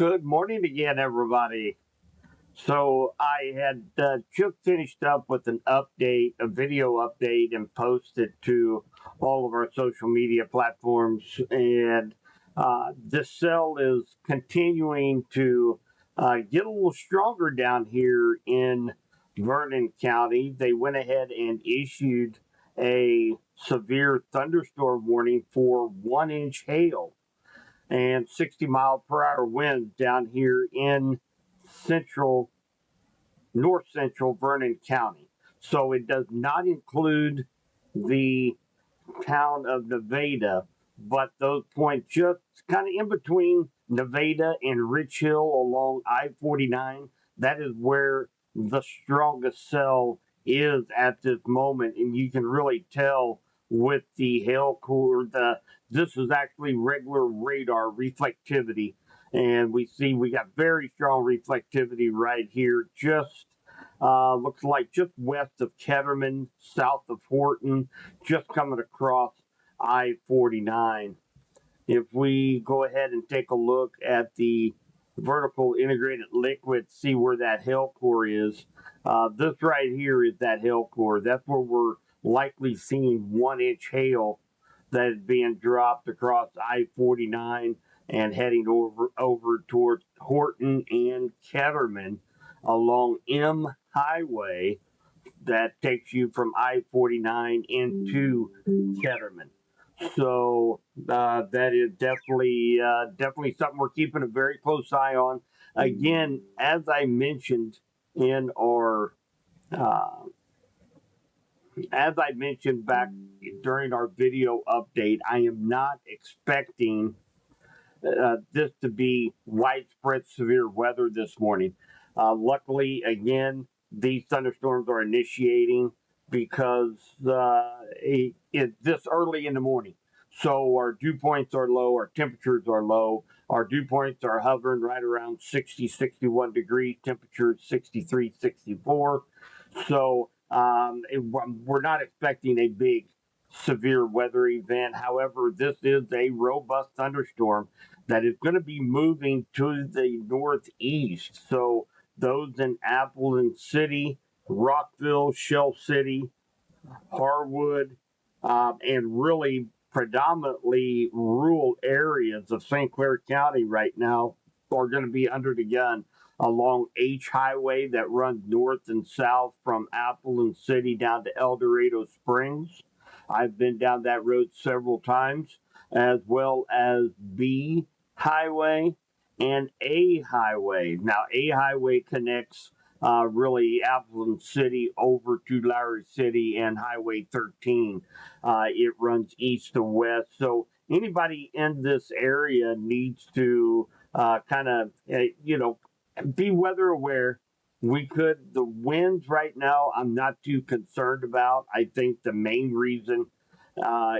Good morning again, everybody. So I had just finished up with an update, a video update, and posted to all of our social media platforms. And this cell is continuing to get a little stronger down here in Vernon County. They went ahead and issued a severe thunderstorm warning for 1 inch hail and 60-mile-per-hour winds down here in central, north central Vernon County. So it does not include the town of Nevada, but those points just kind of in between Nevada and Rich Hill along I-49. That is where the strongest cell is at this moment, and you can really tell with the hail core. This is actually regular radar reflectivity, and we got very strong reflectivity right here, just looks like just west of Ketterman, south of Horton, just coming across I-49. If we go ahead and take a look at the vertical integrated liquid, see where that hail core is. This right here is that hail core. That's where we're likely seeing 1 inch hail that is being dropped across I-49 and heading over towards Horton and Ketterman along M Highway that takes you from I-49 into Ketterman. So that is definitely something we're keeping a very close eye on. Again, as I mentioned in our as I mentioned back during our video update, I am not expecting this to be widespread severe weather this morning. Luckily, again, these thunderstorms are initiating because it's this early in the morning. So our dew points are low, our temperatures are low. Our dew points are hovering right around 60, 61 degrees, temperature 63, 64. So we're not expecting a big severe weather event. However, this is a robust thunderstorm that is going to be moving to the northeast. So those in Appleton City, Rockville, Shell City, Harwood, and really predominantly rural areas of St. Clair County right now are going to be under the gun along H Highway that runs north and south from Appleton City down to El Dorado Springs. I've been down that road several times, as well as B Highway and A Highway. Now, A Highway connects really Appleton City over to Lowry City and Highway 13. It runs east to west. So anybody in this area needs to be weather aware. The winds right now, I'm not too concerned about. I think the main reason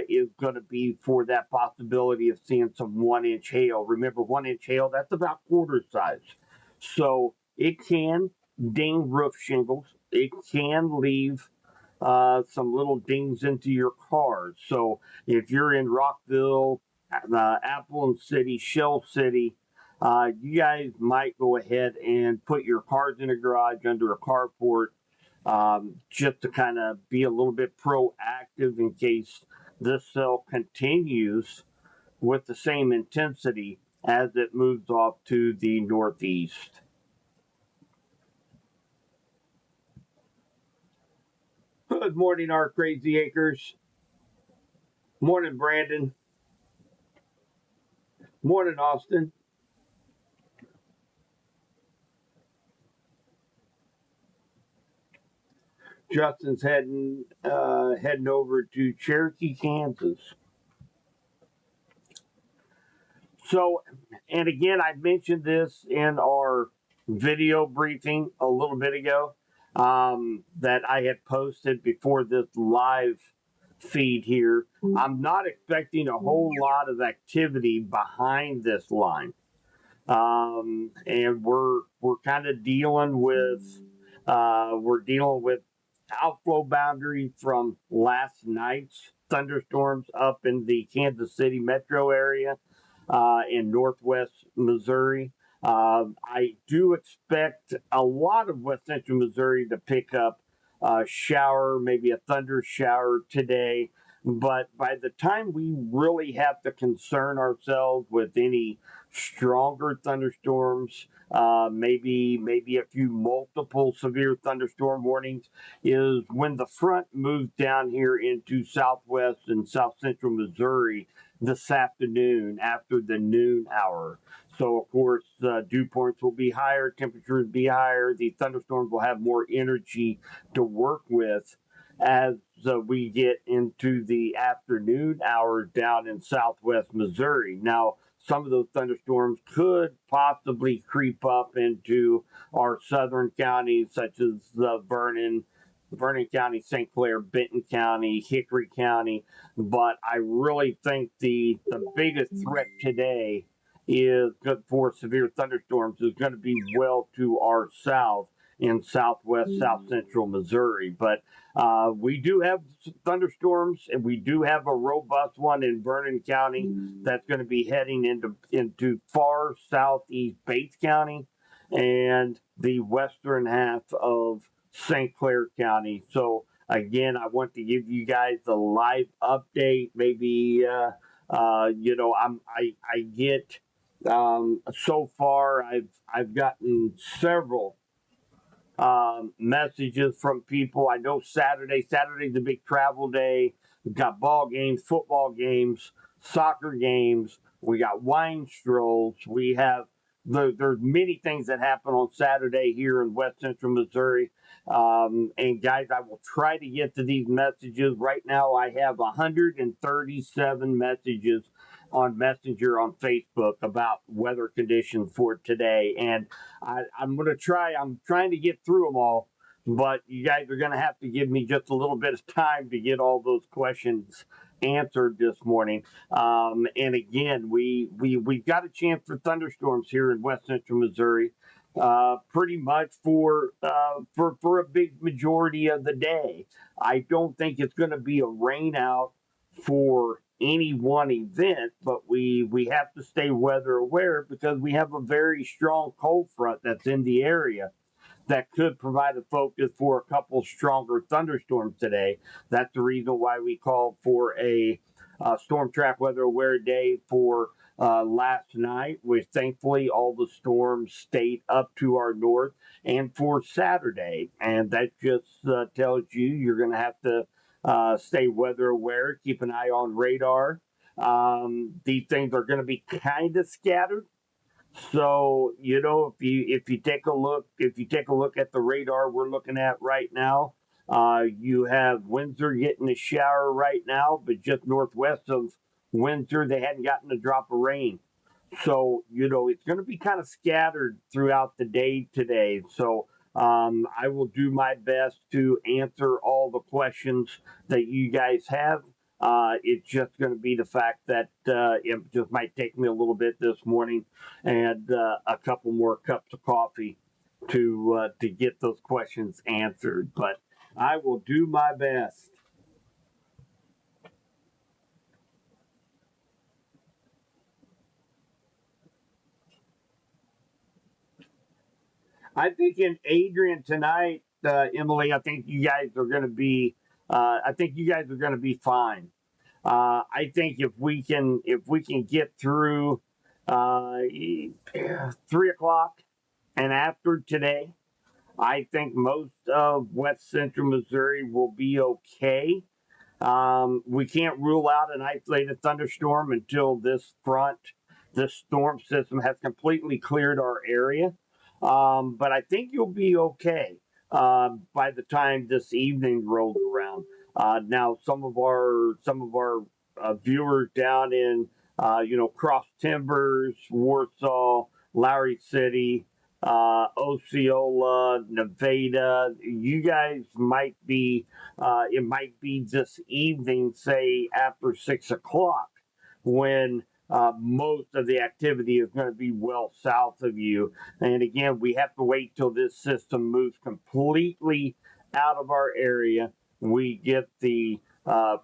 is going to be for that possibility of seeing some 1 inch hail. Remember, 1 inch hail, that's about quarter size. So it can ding roof shingles. It can leave some little dings into your cars. So if you're in Rockville, Appleton City, Shell City, you guys might go ahead and put your cars in a garage under a carport, just to kind of be a little bit proactive in case this cell continues with the same intensity as it moves off to the northeast. Good morning, our crazy acres. Morning, Brandon. Morning, Austin. Justin's heading over to Cherokee, Kansas. So, and again, I mentioned this in our video briefing a little bit ago, that I had posted before this live feed here. I'm not expecting a whole lot of activity behind this line, and we're kind of dealing with outflow boundary from last night's thunderstorms up in the Kansas City metro area in northwest Missouri. I do expect a lot of West Central Missouri to pick up a shower, maybe a thunder shower today. But by the time we really have to concern ourselves with any stronger thunderstorms, maybe a few multiple severe thunderstorm warnings, is when the front moves down here into southwest and south central Missouri this afternoon after the noon hour. So, of course, dew points will be higher, temperatures be higher. The thunderstorms will have more energy to work with as we get into the afternoon hours down in southwest Missouri. Now, some of those thunderstorms could possibly creep up into our southern counties, such as Vernon County, St. Clair, Benton County, Hickory County. But I really think the biggest threat today is good for severe thunderstorms is going to be well to our south in southwest, south central Missouri. But we do have thunderstorms, and we do have a robust one in Vernon County that's going to be heading into far southeast Bates County and the western half of St. Clair County. So again, I want to give you guys a live update. Maybe I get so far I've gotten several messages from people. I know Saturday's a big travel day. We've got ball games, football games, soccer games. We got wine strolls. We have there's many things that happen on Saturday here in West Central Missouri. And guys, I will try to get to these messages. Right now, I have 137 messages on Messenger on Facebook about weather conditions for today, and I'm trying to get through them all, but you guys are going to have to give me just a little bit of time to get all those questions answered this morning. And again, we've got a chance for thunderstorms here in West Central Missouri, pretty much for a big majority of the day. I don't think it's going to be a rain out for any one event, but we have to stay weather aware because we have a very strong cold front that's in the area that could provide a focus for a couple stronger thunderstorms today. That's the reason why we called for a storm track weather aware day for last night, which thankfully all the storms stayed up to our north, and for Saturday. And that just tells you you're going to have to stay weather aware, keep an eye on radar. These things are going to be kind of scattered. So if you take a look at the radar we're looking at right now, you have Windsor getting a shower right now, but just northwest of Windsor they hadn't gotten a drop of rain. So it's going to be kind of scattered throughout the day today. So I will do my best to answer all the questions that you guys have. It's just going to be the fact that it just might take me a little bit this morning and a couple more cups of coffee to get those questions answered. But I will do my best. I think in Adrian tonight, Emily, I think you guys are going to be. I think you guys are going to be fine. I think if we can get through 3 o'clock and after today, I think most of West Central Missouri will be okay. We can't rule out an isolated thunderstorm until this storm system has completely cleared our area. But I think you'll be okay by the time this evening rolls around. Now, some of our viewers down in Cross Timbers, Warsaw, Lowry City, Osceola, Nevada. You guys might be. It might be this evening, say after 6 o'clock, when most of the activity is going to be well south of you. And again, we have to wait till this system moves completely out of our area. We get the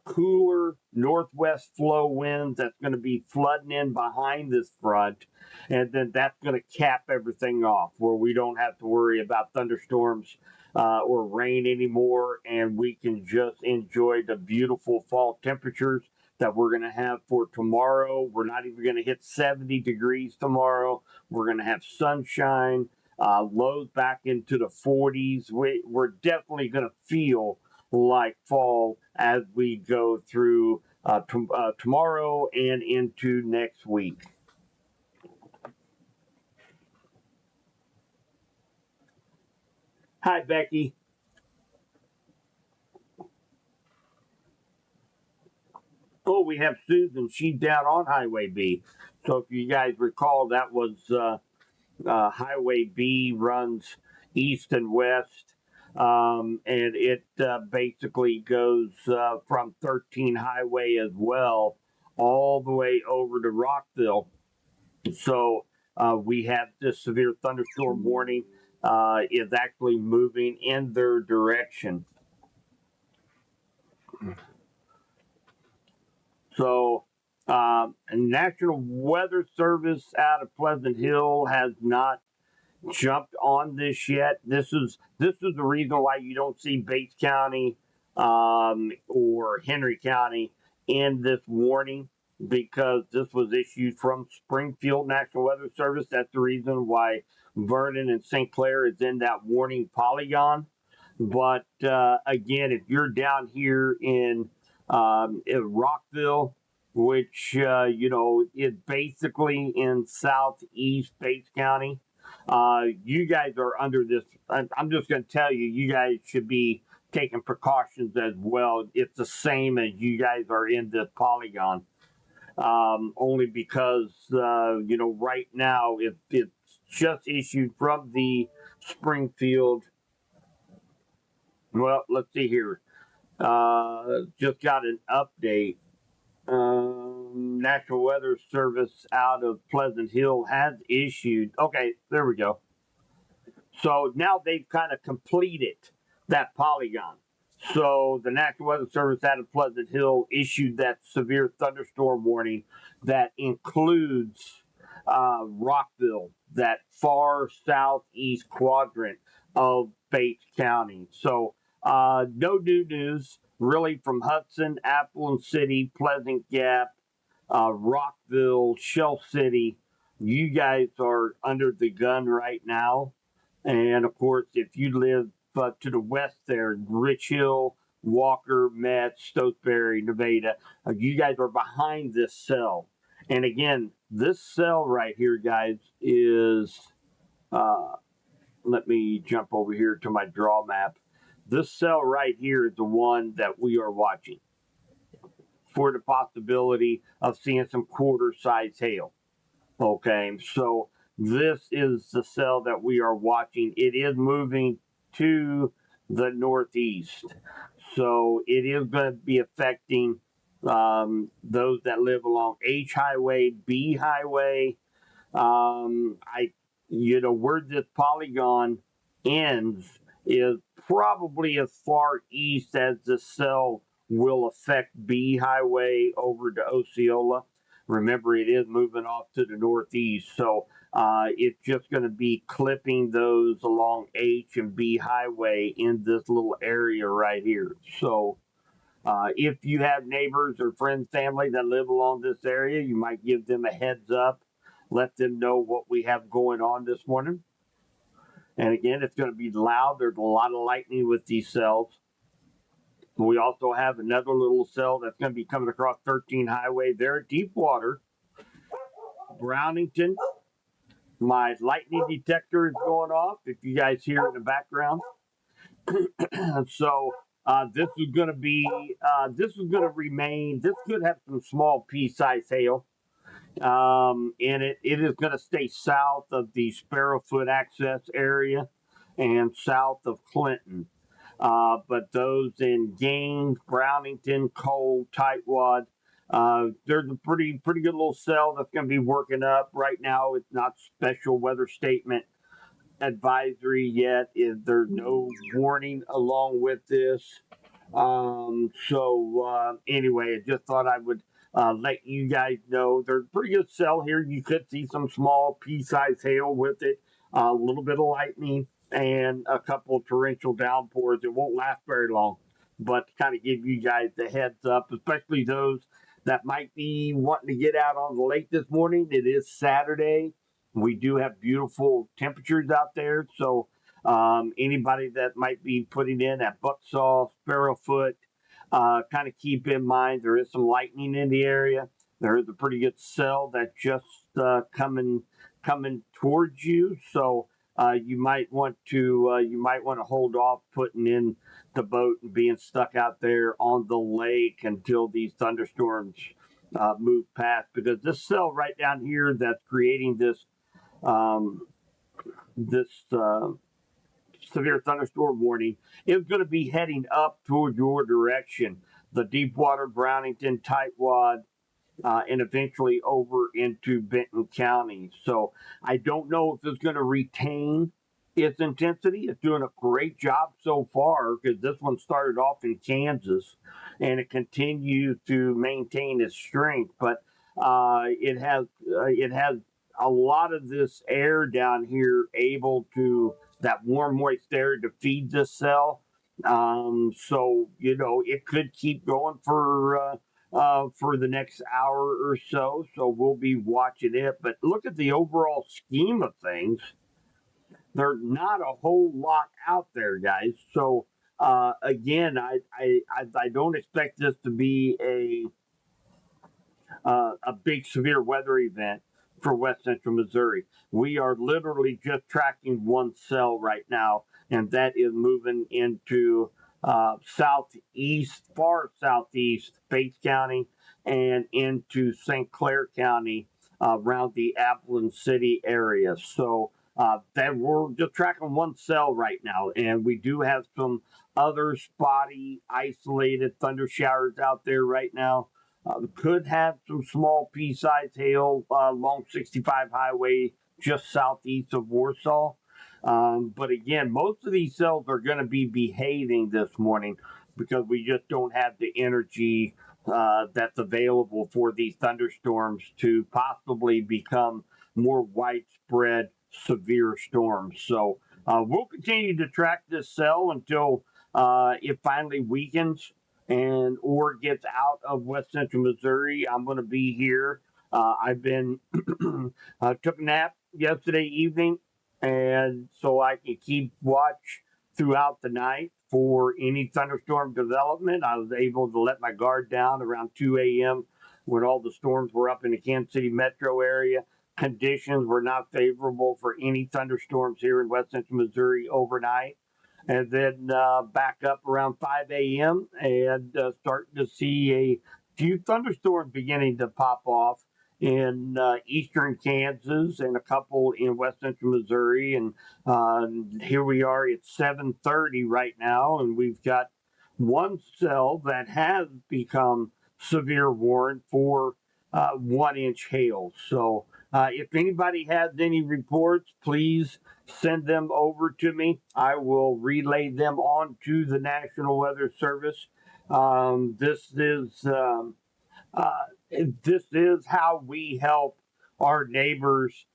cooler northwest flow winds that's going to be flooding in behind this front. And then that's going to cap everything off where we don't have to worry about thunderstorms or rain anymore. And we can just enjoy the beautiful fall temperatures that we're going to have for tomorrow. We're not even going to hit 70 degrees tomorrow. We're going to have sunshine, lows back into the 40s. We're definitely going to feel like fall as we go through tomorrow and into next week. Hi, Becky. Oh, we have Susan. She's down on Highway B. So if you guys recall, that was Highway B runs east and west. And it basically goes from 13 Highway as well, all the way over to Rockville. So we have this severe thunderstorm warning is actually moving in their direction. So National Weather Service out of Pleasant Hill has not jumped on this yet. This is the reason why you don't see Bates County or Henry County in this warning, because this was issued from Springfield National Weather Service. That's the reason why Vernon and St. Clair is in that warning polygon. But again, if you're down here in Rockville, which is basically in southeast Bates County, you guys are under this. I'm just going to tell you, you guys should be taking precautions as well. It's the same as you guys are in this polygon, only because right now it's just issued from the Springfield. Well, let's see here. Just got an update. National Weather Service out of Pleasant Hill has issued. Okay, there we go. So now they've kind of completed that polygon. So the National Weather Service out of Pleasant Hill issued that severe thunderstorm warning that includes Rockville, that far southeast quadrant of Bates County. So no new news really from Hudson, Appleton City, Pleasant Gap, Rockville, Shell City. You guys are under the gun right now. And of course, if you live to the west there, Rich Hill, Walker, Metz, Stotesbury, Nevada, you guys are behind this cell. And again, this cell right here, guys, is, let me jump over here to my draw map. This cell right here is the one that we are watching for the possibility of seeing some quarter size hail. Okay, so this is the cell that we are watching. It is moving to the northeast. So it is going to be affecting those that live along H Highway, B Highway. Where this polygon ends is probably as far east as the cell will affect B Highway over to Osceola. Remember, it is moving off to the northeast, so it's just going to be clipping those along H and B Highway in this little area right here. So if you have neighbors or friends, family that live along this area, you might give them a heads up, let them know what we have going on this morning. And again, it's going to be loud. There's a lot of lightning with these cells. We also have another little cell that's going to be coming across 13 Highway there at Deepwater, Brownington. My lightning detector is going off, if you guys hear it in the background. So this is going to remain, this could have some small pea-sized hail. And it is going to stay south of the Sparrowfoot access area and south of Clinton. But those in Gaines, Brownington, Cole, Tightwad, there's a pretty good little cell that's going to be working up right now. It's not special weather statement advisory yet. There's no warning along with this. Anyway, I just thought I would let you guys know there's a pretty good cell here. You could see some small pea-sized hail with it, a little bit of lightning, and a couple of torrential downpours. It won't last very long, but to kind of give you guys the heads up, especially those that might be wanting to get out on the lake this morning. It is Saturday. We do have beautiful temperatures out there, so anybody that might be putting in at Bucksaw, Sparrowfoot, kind of keep in mind there is some lightning in the area. There is a pretty good cell that's just coming towards you, so you might want to hold off putting in the boat and being stuck out there on the lake until these thunderstorms move past, because this cell right down here that's creating um, this severe thunderstorm warning is going to be heading up toward your direction, the Deepwater, Brownington, Tightwad, and eventually over into Benton County. So I don't know if it's going to retain its intensity. It's doing a great job so far because this one started off in Kansas and it continues to maintain its strength. But it has a lot of this air down here able to that warm moist air to feed this cell. So it could keep going for the next hour or so. So we'll be watching it. But look at the overall scheme of things. There's not a whole lot out there, guys. So again, I don't expect this to be a big severe weather event for West Central Missouri. We are literally just tracking one cell right now, and that is moving into southeast, far southeast, Bates County, and into St. Clair County around the Appleton City area. So that we're just tracking one cell right now, and we do have some other spotty, isolated thunder showers out there right now. Could have some small pea-sized hail along 65 highway just southeast of Warsaw. But again, most of these cells are going to be behaving this morning because we just don't have the energy that's available for these thunderstorms to possibly become more widespread severe storms. So we'll continue to track this cell until it finally weakens and or gets out of West Central Missouri. I'm going to be here. I've been took a nap yesterday evening, and so I can keep watch throughout the night for any thunderstorm development. I was able to let my guard down around 2 a.m. when all the storms were up in the Kansas City metro area. Conditions were not favorable for any thunderstorms here in West Central Missouri overnight, and then back up around 5 a.m. and starting to see a few thunderstorms beginning to pop off in eastern Kansas and a couple in West Central Missouri. And here we are at 7:30 right now, and we've got one cell that has become severe warrant for 1-inch hail. So if anybody has any reports, please send them over to me. I will relay them on to the National Weather Service. Uh, this is how we help our neighbors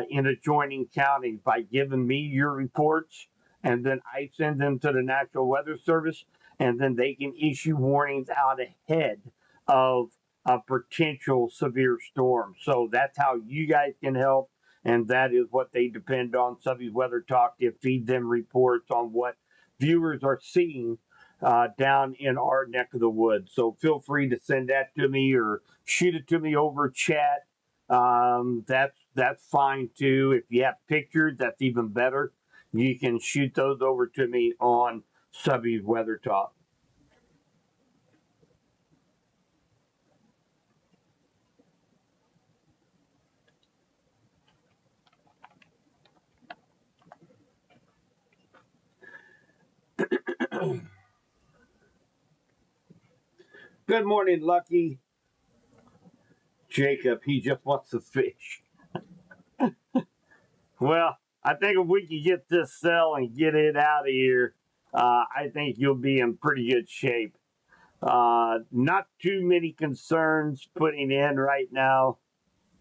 in adjoining counties by giving me your reports, and then I send them to the National Weather Service, and then they can issue warnings out ahead of a potential severe storm. So that's how you guys can help, and that is what they depend on. Subby's Weather Talk to feed them reports on what viewers are seeing down in our neck of the woods. So feel free to send that to me or shoot it to me over chat. That's fine too. If you have pictures, that's even better. You can shoot those over to me on Subby's Weather Talk. Good morning, Lucky. Jacob, he just wants to fish. Well, I think if we can get this cell and get it out of here, I think you'll be in pretty good shape. Not too many concerns putting in right now.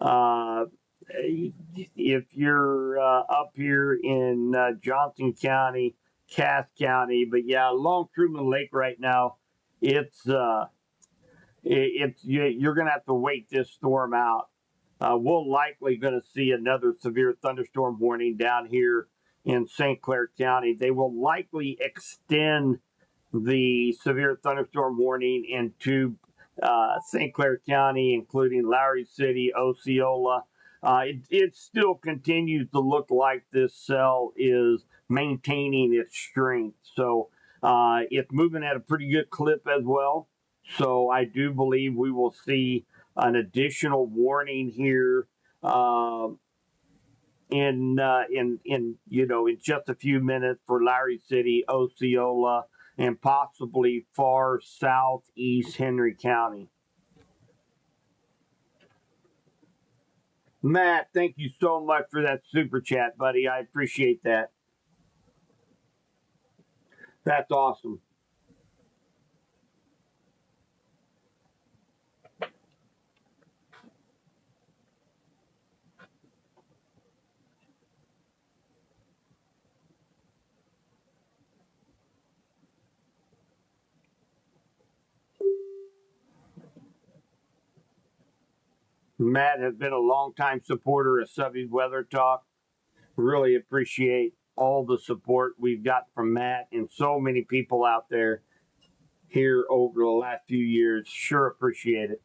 Uh, if you're up here in Johnson County, Cass County, but yeah, along Truman Lake right now, it's you're going to have to wait this storm out. We're likely going to see another severe thunderstorm warning down here in St. Clair County. They will likely extend the severe thunderstorm warning into St. Clair County, including Lowry City, Osceola. It still continues to look like this cell is maintaining its strength. So it's moving at a pretty good clip as well. So I do believe we will see an additional warning here in just a few minutes for Lowry City, Osceola, and possibly far southeast Henry County. Matt, thank you so much for that super chat, buddy. I appreciate that. That's awesome. Matt has been a longtime supporter of Subby's Weather Talk. Really appreciate all the support we've got from Matt and so many people out there here over the last few years. Sure appreciate it.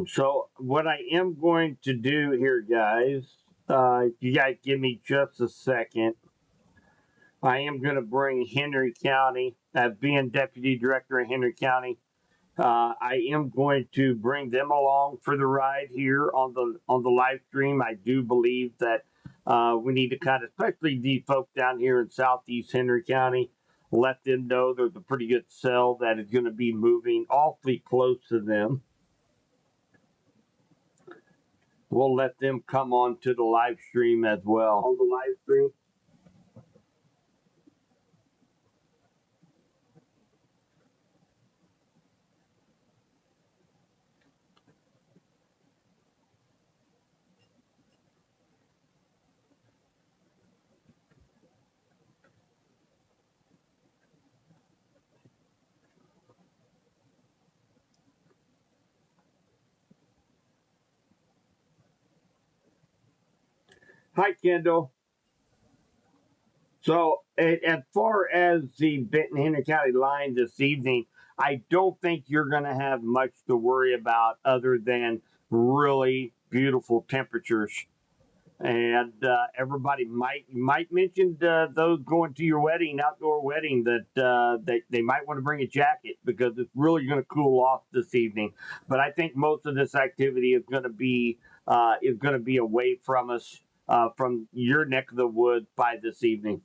So what I am going to do here, guys, you guys give me just a second. I am going to bring Henry County, as being deputy director of Henry County. I am going to bring them along for the ride here on the live stream. I do believe that we need to kind of, especially the folk down here in southeast Henry County, let them know there's a pretty good cell that is going to be moving awfully close to them. We'll let them come on to the live stream as well. On the live stream. Hi, Kendall. So, as far as the Benton Henry County line this evening, I don't think you're going to have much to worry about other than really beautiful temperatures. And everybody might mention those going to your wedding, outdoor wedding, that they might want to bring a jacket because it's really going to cool off this evening. But I think most of this activity is going to be away from us, from your neck of the woods by this evening.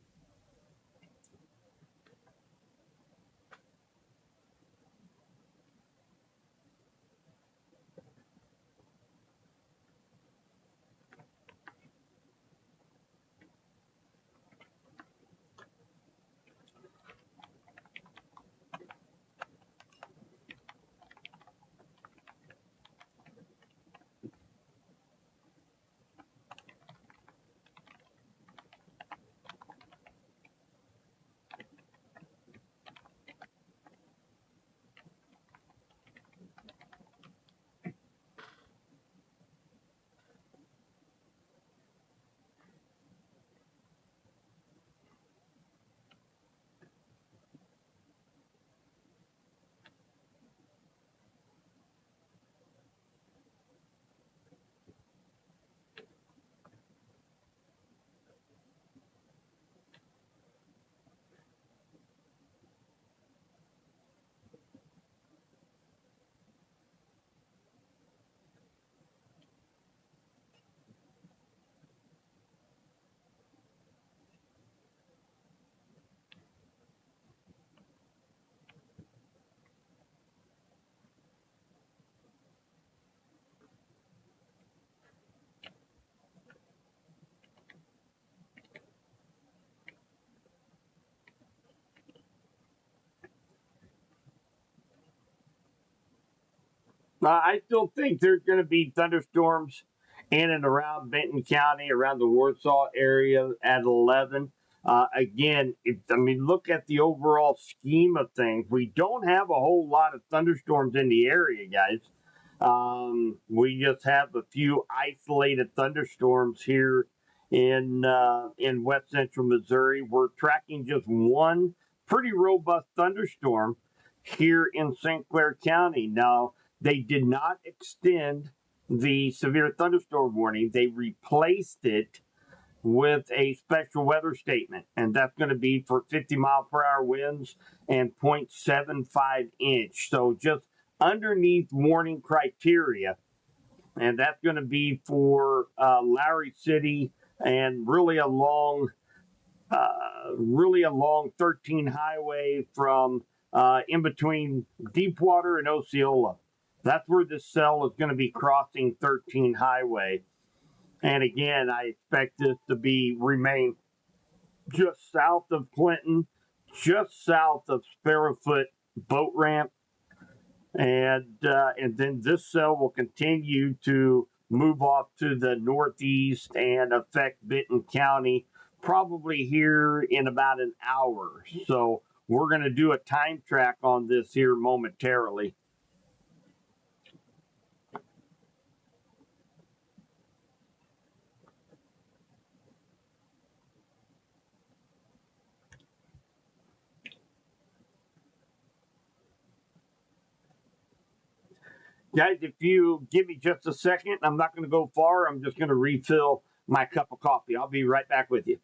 I still think there's going to be thunderstorms in and around Benton County, around the Warsaw area at 11. Again, look at the overall scheme of things. We don't have a whole lot of thunderstorms in the area, guys. We just have a few isolated thunderstorms here in west central Missouri. We're tracking just one pretty robust thunderstorm here in St. Clair County. Now, they did not extend the severe thunderstorm warning. They replaced it with a special weather statement, and that's going to be for 50-mile-per-hour winds and 0.75 inch. So just underneath warning criteria, and that's going to be for Lowry City and really along 13 Highway from in between Deepwater and Osceola. That's where this cell is going to be crossing 13 Highway. And again, I expect this to remain just south of Clinton, just south of Sparrowfoot Boat Ramp, and then this cell will continue to move off to the northeast and affect Benton County probably here in about an hour. So we're going to do a time track on this here momentarily. Guys, if you give me just a second, I'm not going to go far. I'm just going to refill my cup of coffee. I'll be right back with you.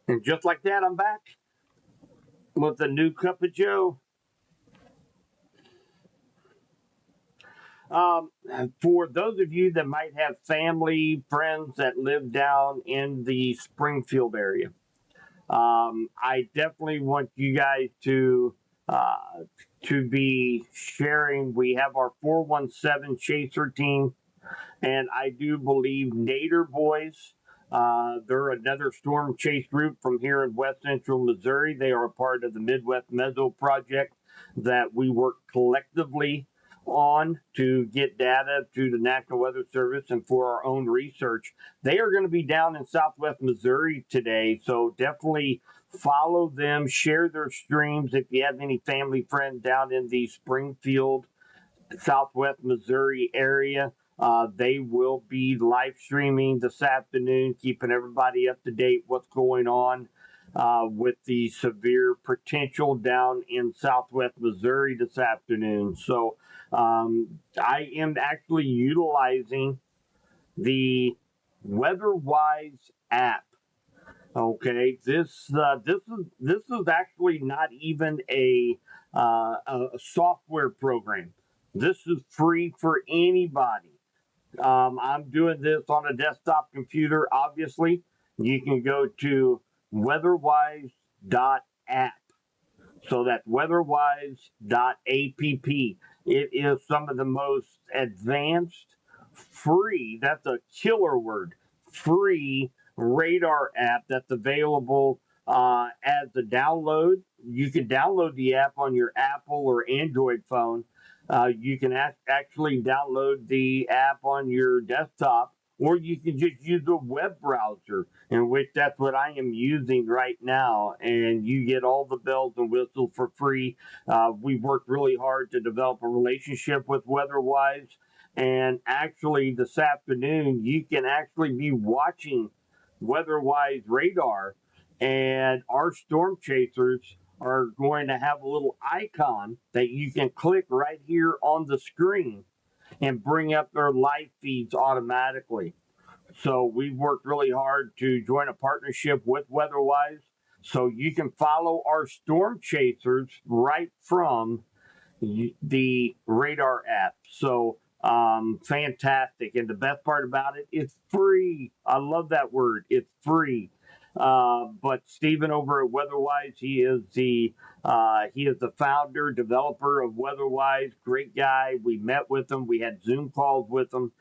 And just like that, I'm back with a new cup of Joe. For those of you that might have family, friends that live down in the Springfield area, I definitely want you guys to be sharing. We have our 417 Chaser team, and I do believe Nader Boys. They're another storm chase group from here in west central Missouri. They are a part of the Midwest Meso Project that we work collectively on to get data to the National Weather Service and for our own research. They are going to be down in southwest Missouri today, so definitely follow them, share their streams if you have any family friends down in the Springfield, southwest Missouri area. They will be live streaming this afternoon, keeping everybody up to date what's going on with the severe potential down in southwest Missouri this afternoon. So I am actually utilizing the WeatherWise app. Okay, this is actually not even a software program. This is free for anybody. I'm doing this on a desktop computer. Obviously, you can go to weatherwise.app. So that's weatherwise.app. It is some of the most advanced, free, that's a killer word, free radar app that's available as a download. You can download the app on your Apple or Android phone. You can actually download the app on your desktop, or you can just use a web browser, in which that's what I am using right now. And you get all the bells and whistles for free. We've worked really hard to develop a relationship with WeatherWise. And actually, this afternoon, you can actually be watching WeatherWise radar, and our storm chasers are going to have a little icon that you can click right here on the screen and bring up their live feeds automatically. So we've worked really hard to join a partnership with WeatherWise So you can follow our storm chasers right from the radar app. So fantastic. And the best part about it, it's free. I love that word. It's free. But Stephen over at WeatherWise, he is the founder, developer of WeatherWise. Great guy. We met with him. We had Zoom calls with him.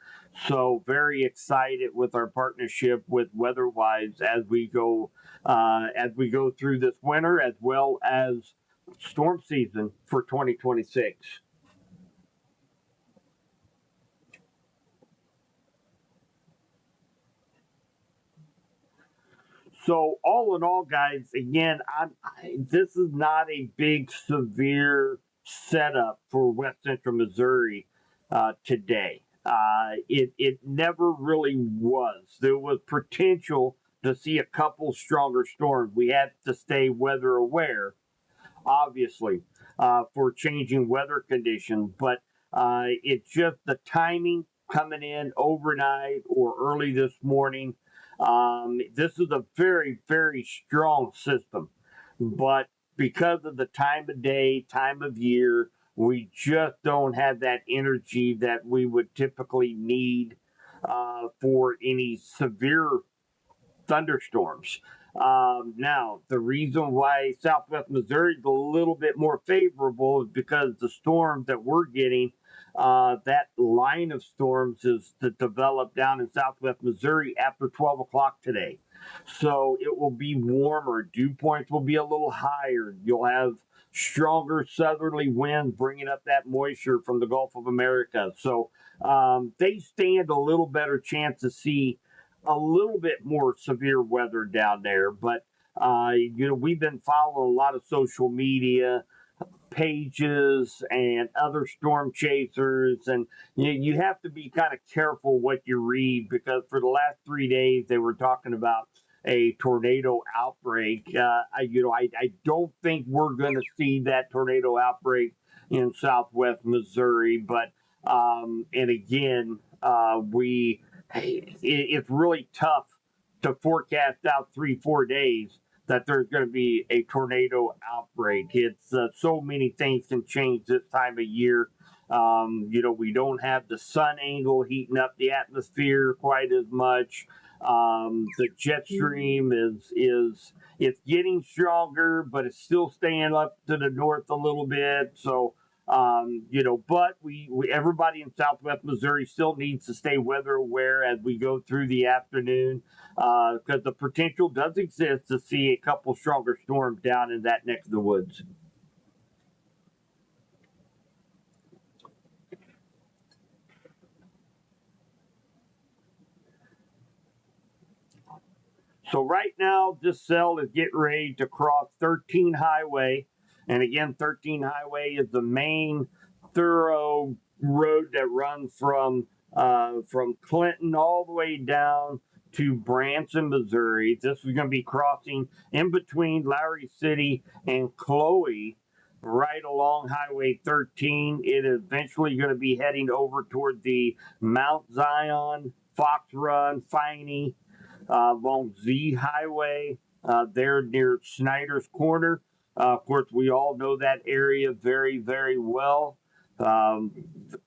So very excited with our partnership with WeatherWise as we go through this winter, as well as storm season for 2026. So all in all, guys, again, this is not a big severe setup for West Central Missouri today. It never really was. There was potential to see a couple stronger storms. We had to stay weather aware, obviously, for changing weather conditions, but it's just the timing coming in overnight or early this morning. This is a very, very strong system, but because of the time of day, time of year, we just don't have that energy that we would typically need for any severe thunderstorms. Now, the reason why Southwest Missouri is a little bit more favorable is because the storms that we're getting, that line of storms is to develop down in Southwest Missouri after 12 o'clock today. So it will be warmer. Dew points will be a little higher. You'll have stronger southerly winds bringing up that moisture from the Gulf of America. So they stand a little better chance to see a little bit more severe weather down there. But we've been following a lot of social media pages and other storm chasers, and you have to be kind of careful what you read because for the last 3 days they were talking about a tornado outbreak. I don't think we're going to see that tornado outbreak in Southwest Missouri, but and again, it's really tough to forecast out 3-4 days that there's going to be a tornado outbreak. It's so many things can change this time of year. We don't have the sun angle heating up the atmosphere quite as much. The jet stream is it's getting stronger, but it's still staying up to the north a little bit. So but we everybody in Southwest Missouri still needs to stay weather aware as we go through the afternoon, because the potential does exist to see a couple stronger storms down in that neck of the woods. So right now, this cell is getting ready to cross 13 Highway, and again, 13 Highway is the main thorough road that runs from Clinton all the way down to Branson, Missouri. This is going to be crossing in between Lowry City and Chloe, right along Highway 13. It is eventually going to be heading over toward the Mount Zion, Fox Run, Finey, along Z Highway, there near Snyder's Corner. Of course, we all know that area very, very well. A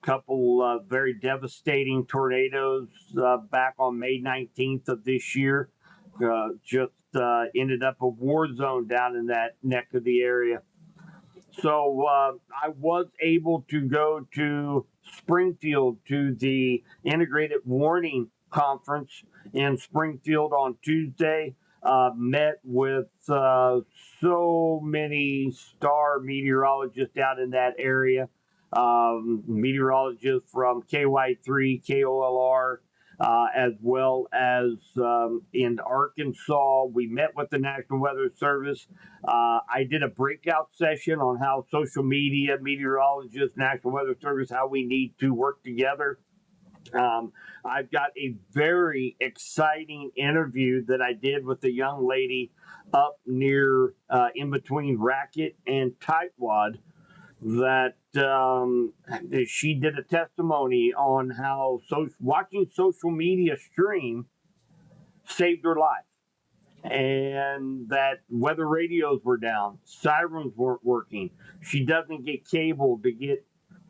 couple very devastating tornadoes back on May 19th of this year. Just ended up a war zone down in that neck of the area. So I was able to go to Springfield to the Integrated Warning Conference in Springfield on Tuesday. Met with so many star meteorologists out in that area. Meteorologists from KY3, KOLR, as well as in Arkansas. We met with the National Weather Service. I did a breakout session on how social media, meteorologists, National Weather Service, how we need to work together. I've got a very exciting interview that I did with a young lady up near in between Racket and Tightwad that she did a testimony on how watching social media stream saved her life. and that weather radios were down, sirens weren't working. She doesn't get cable to get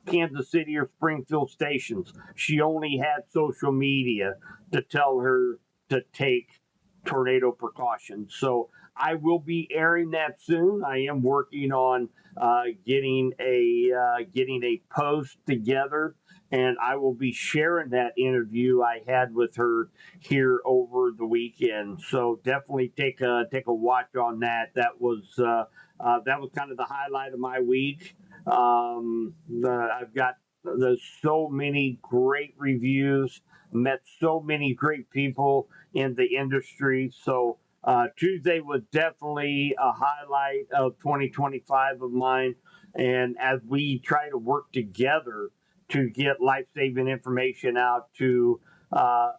Kansas City or Springfield stations. She only had social media to tell her to take tornado precautions. So I will be airing that soon. I am working on getting a post together, and I will be sharing that interview I had with her here over the weekend. So definitely take a watch on that. That was kind of the highlight of my week. I've got there's so many great reviews, met so many great people in the industry. So Tuesday was definitely a highlight of 2025 of mine. And as we try to work together to get life saving information out to a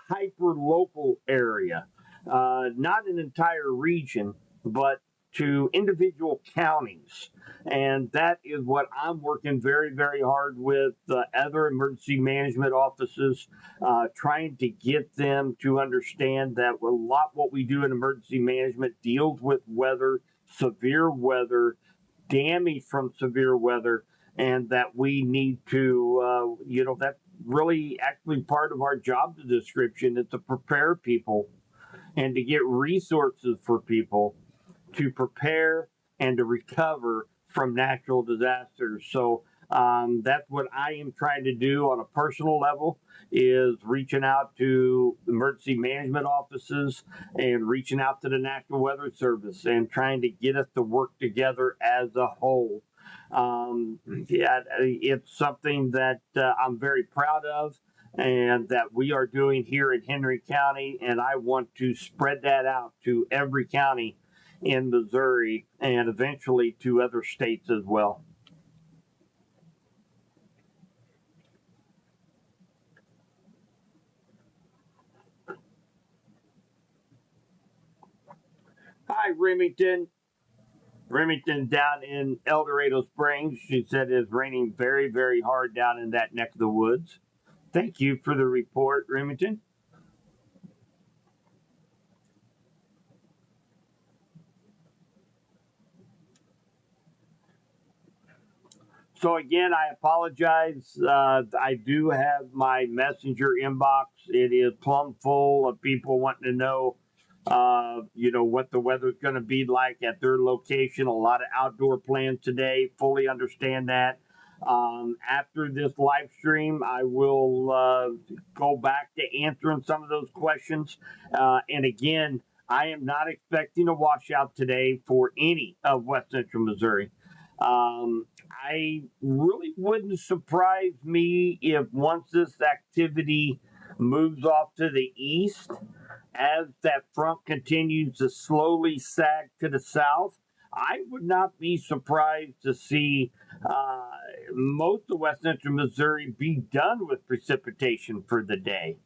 hyper local area, not an entire region, but to individual counties. And that is what I'm working very, very hard with other emergency management offices, trying to get them to understand that a lot what we do in emergency management deals with weather, severe weather, damage from severe weather, and that we need to, that's really actually part of our job description is to prepare people and to get resources for people to prepare and to recover from natural disasters. So that's what I am trying to do on a personal level is reaching out to emergency management offices and reaching out to the National Weather Service and trying to get us to work together as a whole. Yeah, it's something that I'm very proud of and that we are doing here in Henry County. And I want to spread that out to every county in Missouri and eventually to other states as well. Hi, Remington. Remington down in El Dorado Springs. She said it's raining very, very hard down in that neck of the woods. Thank you for the report, Remington. So again, I apologize. I do have my messenger inbox. It is plumb full of people wanting to know, what the weather's going to be like at their location. A lot of outdoor plans today. Fully understand that. After this live stream, I will go back to answering some of those questions. And again, I am not expecting a washout today for any of West Central Missouri. I really wouldn't surprise me if once this activity moves off to the east, as that front continues to slowly sag to the south, I would not be surprised to see most of West Central Missouri be done with precipitation for the day.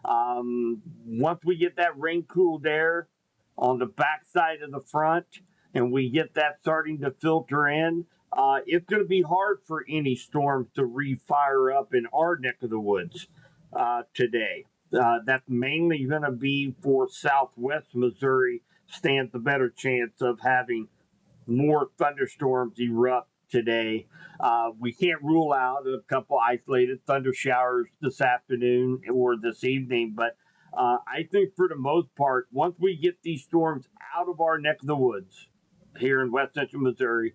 Once we get that rain cooled air on the backside of the front and we get that starting to filter in, it's going to be hard for any storms to refire up in our neck of the woods today. That's mainly going to be for southwest Missouri, stands a better chance of having more thunderstorms erupt today. We can't rule out a couple isolated thunder showers this afternoon or this evening, but I think for the most part, once we get these storms out of our neck of the woods here in West Central Missouri,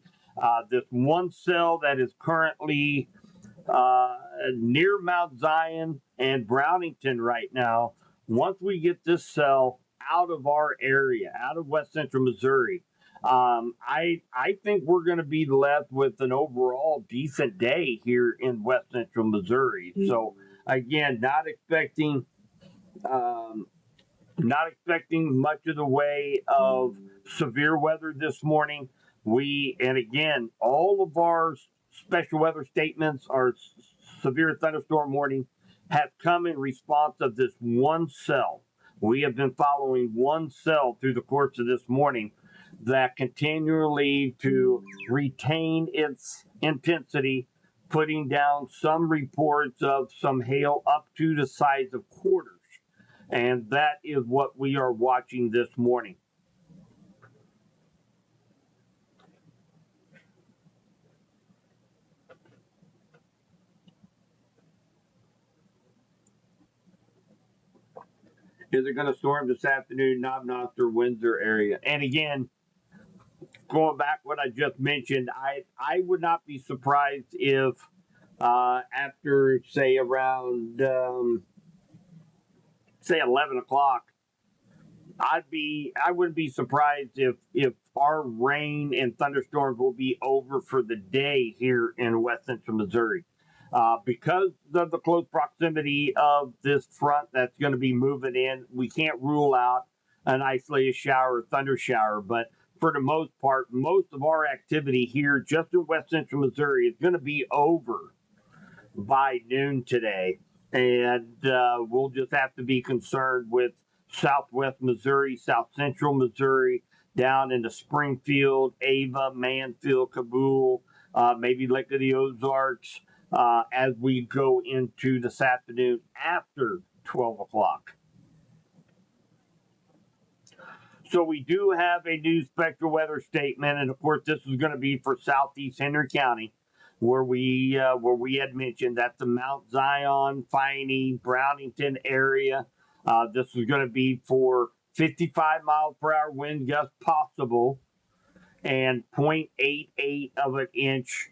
this one cell that is currently near Mount Zion and Brownington right now, once we get this cell out of our area, out of West Central Missouri, I think we're going to be left with an overall decent day here in West Central Missouri. So again, um, not expecting much of the way of severe weather this morning. And again, all of our special weather statements, our severe thunderstorm warning, have come in response of this one cell. We have been following one cell through the course of this morning that continually to retain its intensity, putting down some reports of some hail up to the size of quarters. And that is what we are watching this morning. Is it going to storm this afternoon, Knob Noster, Windsor area? And again, going back what I just mentioned, I would not be surprised if after say around say 11 o'clock, I wouldn't be surprised if our rain and thunderstorms will be over for the day here in West Central Missouri. Because of the close proximity of this front that's going to be moving in, we can't rule out an isolated shower or thunder shower. But for the most part, most of our activity here just in West Central Missouri is going to be over by noon today. And we'll just have to be concerned with Southwest Missouri, South Central Missouri, down into Springfield, Ava, Mansfield, Kabul, maybe Lake of the Ozarks, as we go into this afternoon after 12 o'clock. So we do have a new spectral weather statement, and of course, this is going to be for Southeast Henry County, where we had mentioned that the Mount Zion, Piney, Brownington area. This is going to be for 55 mile per hour wind gust possible, and 0.88 of an inch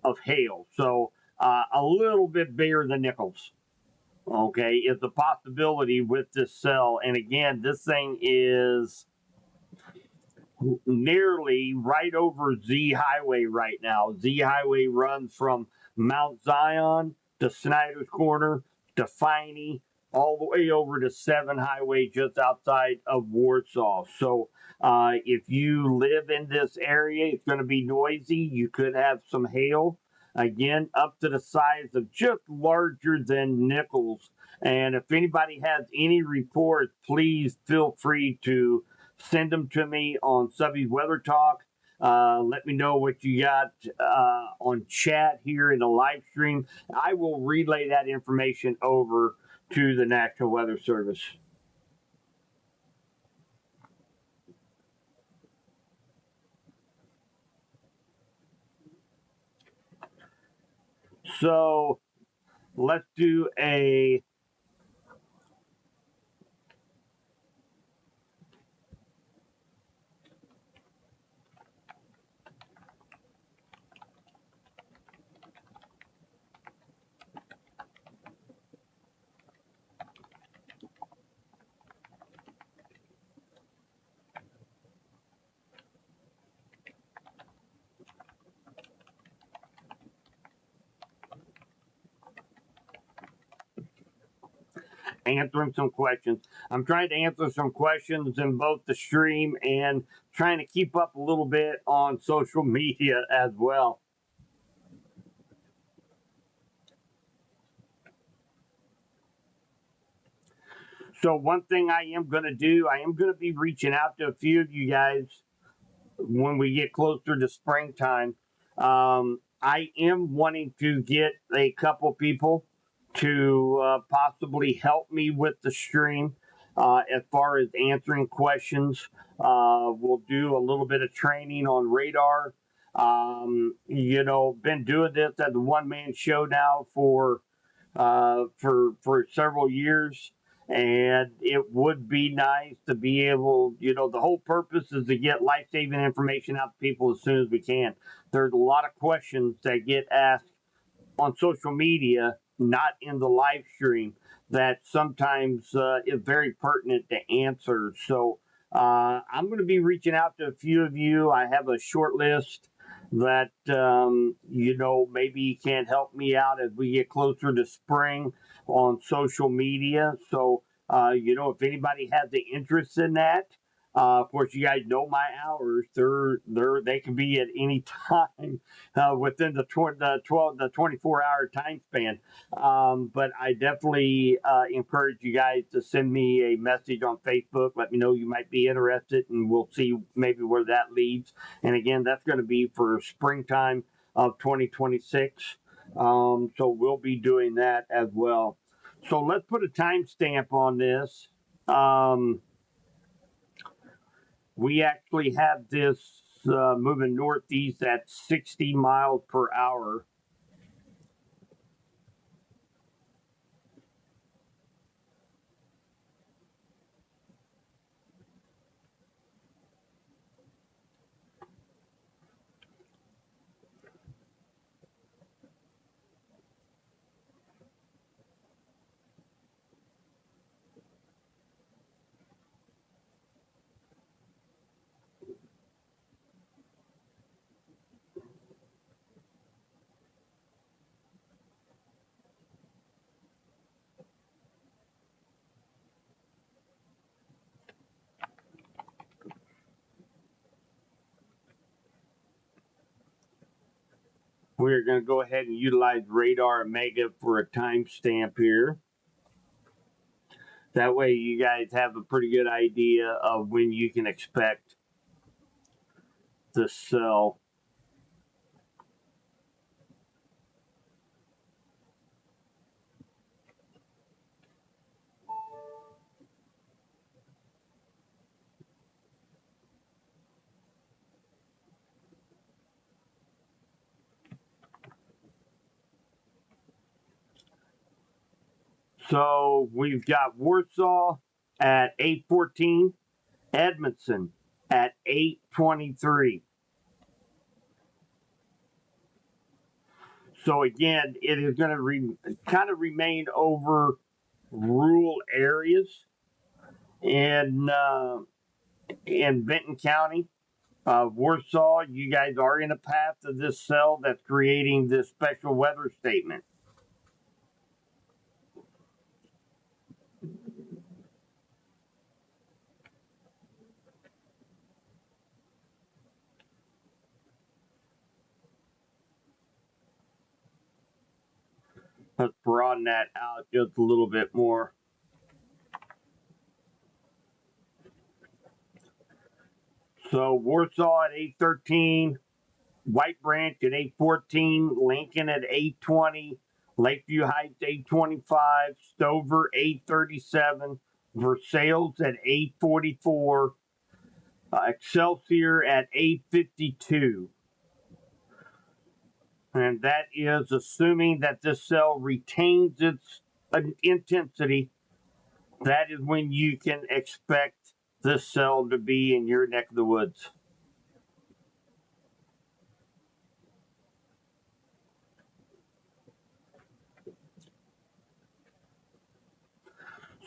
of hail. So a little bit bigger than Nichols. Okay, is a possibility with this cell, and again, this thing is nearly right over Z Highway right now. Z Highway runs from Mount Zion to Snyder's Corner to Piney, all the way over to 7 Highway just outside of Warsaw. So if you live in this area, it's going to be noisy. You could have some hail. Again, up to the size of just larger than Nichols. And if anybody has any reports, please feel free to send them to me on Subby's Weather Talk. Let me know what you got on chat here in the live stream. I will relay that information over to the National Weather Service. So let's do a answering some questions. I'm trying to answer some questions in both the stream and trying to keep up a little bit on social media as well. So one thing I am going to do, I am going to be reaching out to a few of you guys when we get closer to springtime. I am wanting to get a couple people to possibly help me with the stream as far as answering questions. We'll do a little bit of training on radar. Been doing this as a one-man show now for several years, and it would be nice to be able, the whole purpose is to get life-saving information out to people as soon as we can. There's a lot of questions that get asked on social media, not in the live stream, that sometimes is very pertinent to answer. So I'm going to be reaching out to a few of you. I have a short list that maybe can help me out as we get closer to spring on social media. So if anybody has the interest in that, of course, you guys know my hours. They can be at any time within the 24-hour time span. But I definitely encourage you guys to send me a message on Facebook. Let me know you might be interested, and we'll see maybe where that leads. And again, that's going to be for springtime of 2026. So we'll be doing that as well. So let's put a timestamp on this. We actually had this moving northeast at 60 miles per hour. We're going to go ahead and utilize Radar Omega for a timestamp here. That way you guys have a pretty good idea of when you can expect the cell. So we've got Warsaw at 814, Edmondson at 823. So again, it is going to kind of remain over rural areas in Benton County. Warsaw, you guys are in a path of this cell that's creating this special weather statement. Let's broaden that out just a little bit more. So Warsaw at 813, White Branch at 814, Lincoln at 820, Lakeview Heights 825, Stover 837, Versailles at 844, Excelsior at 852. And that is assuming that this cell retains its intensity. That is when you can expect this cell to be in your neck of the woods.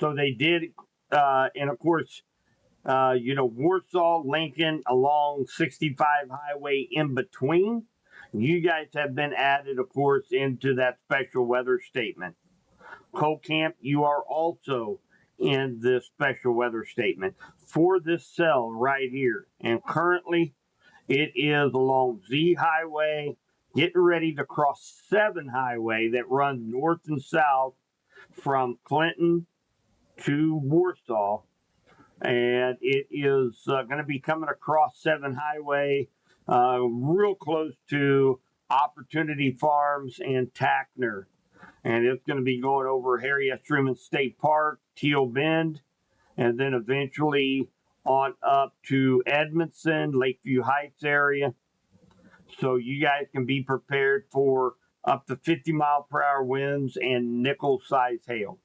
So they did, and of course, Warsaw, Lincoln, along 65 highway in between. You guys have been added, of course, into that special weather statement. Colcamp, you are also in this special weather statement for this cell right here. And currently, it is along Z Highway, getting ready to cross 7 Highway that runs north and south from Clinton to Warsaw. And it is going to be coming across 7 Highway, real close to Opportunity Farms and Tackner. And it's going to be going over Harry S. Truman State Park, Teal Bend, and then eventually on up to Edmondson, Lakeview Heights area. So you guys can be prepared for up to 50-mile-per-hour winds and nickel-size hail.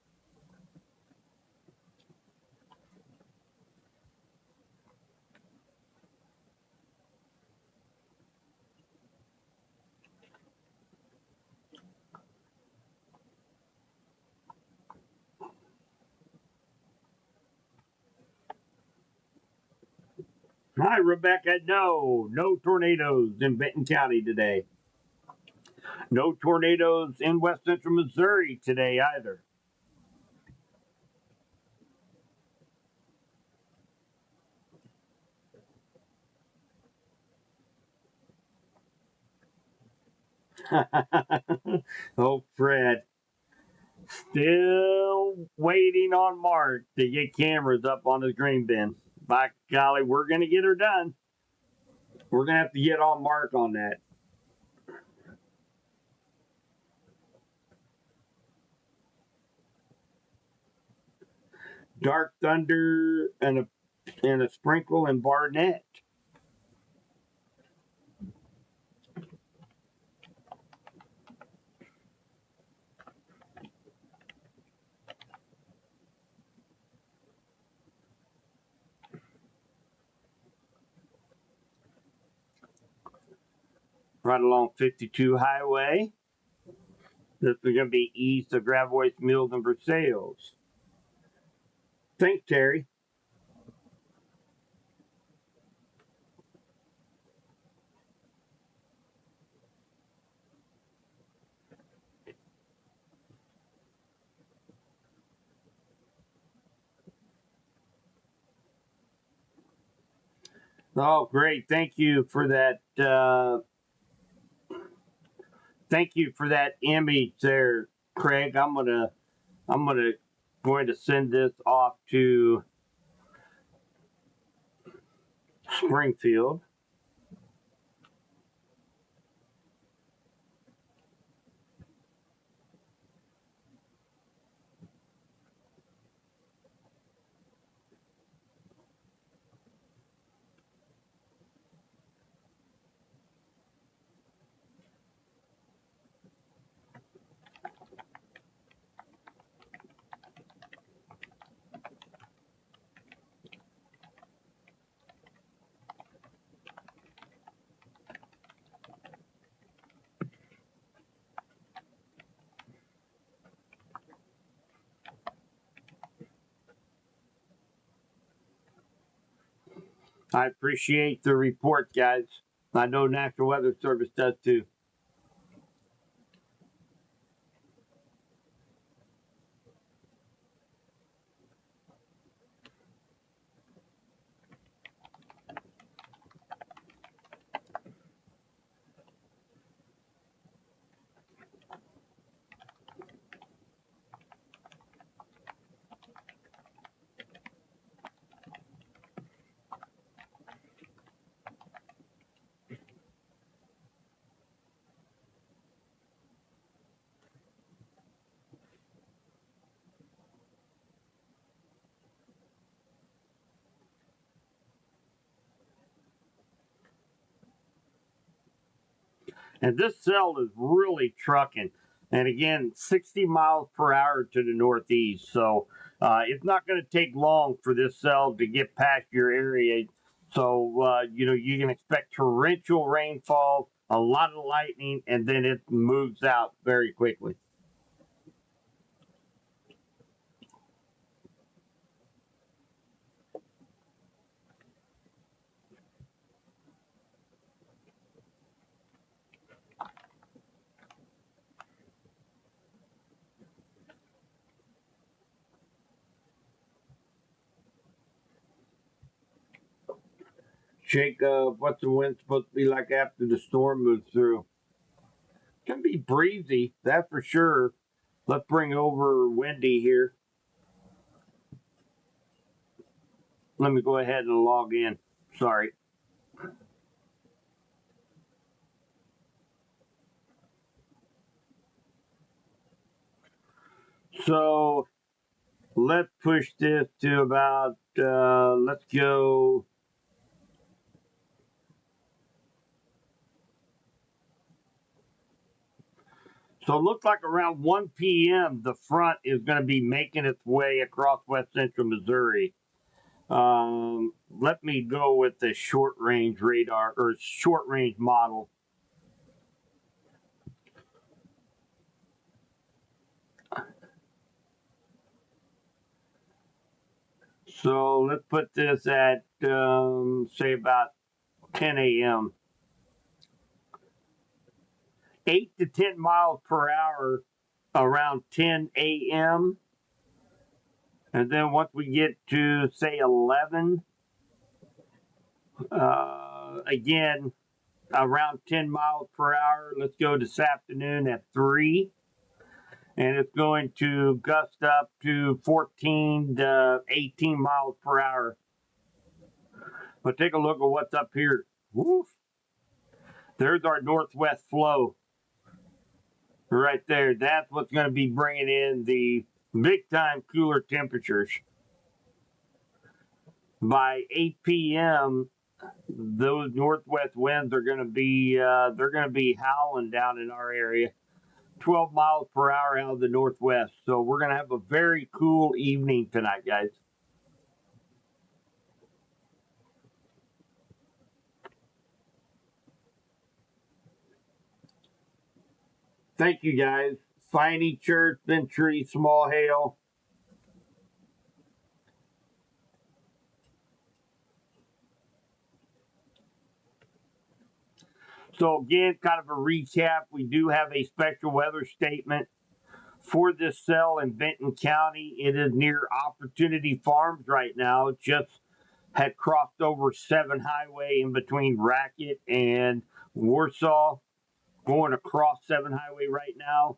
Hi, Rebecca. No tornadoes in Benton County today. No tornadoes in West Central Missouri today either. Oh, Fred. Still waiting on Mark to get cameras up on his grain bin. By golly, we're going to get her done. We're going to have to get on Mark on that. Dark Thunder, and a sprinkle in Barnett. Right along 52 Highway. This is going to be east of Gravois Mills and Versailles. Thanks, Terry. Oh, great! Thank you for that. Thank you for that image there, Craig. I'm going to send this off to Springfield. I appreciate the report, guys. I know National Weather Service does too. And this cell is really trucking. And again, 60 miles per hour to the northeast. So it's not going to take long for this cell to get past your area. So, you can expect torrential rainfall, a lot of lightning, and then it moves out very quickly. Jacob, what's the wind supposed to be like after the storm moves through? It's going to be breezy, that's for sure. Let's bring over Wendy here. Let me go ahead and log in. Sorry. So let's push this to about, let's go. So it looks like around 1 p.m., the front is going to be making its way across west central Missouri. Let me go with the short range radar or short range model. So let's put this at, say, about 10 a.m. 8 to 10 miles per hour around 10 a.m. And then once we get to, say, 11, again, around 10 miles per hour. Let's go this afternoon at 3. And it's going to gust up to 14 to 18 miles per hour. But take a look at what's up here. Woof. There's our northwest flow. Right there. That's what's going to be bringing in the big time cooler temperatures. by 8 p.m., those northwest winds are going to be howling down in our area, 12 miles per hour out of the northwest. So we're going to have a very cool evening tonight, guys. Thank you, guys. Finey Church, Ventry, Small Hail. So again, kind of a recap. We do have a special weather statement for this cell in Benton County. It is near Opportunity Farms right now. It just had crossed over 7 Highway in between Racket and Warsaw, going across 7 Highway right now.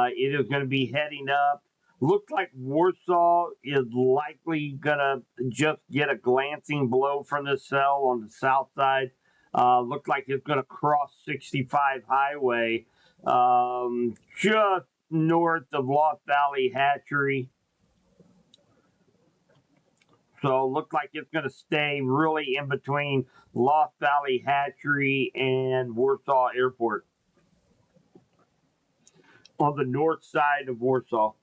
It is going to be heading up. Looks like Warsaw is likely going to just get a glancing blow from the cell on the south side. Looks like it's going to cross 65 Highway just north of Lost Valley Hatchery. So look like it's going to stay really in between Lost Valley Hatchery and Warsaw Airport on the north side of Warsaw.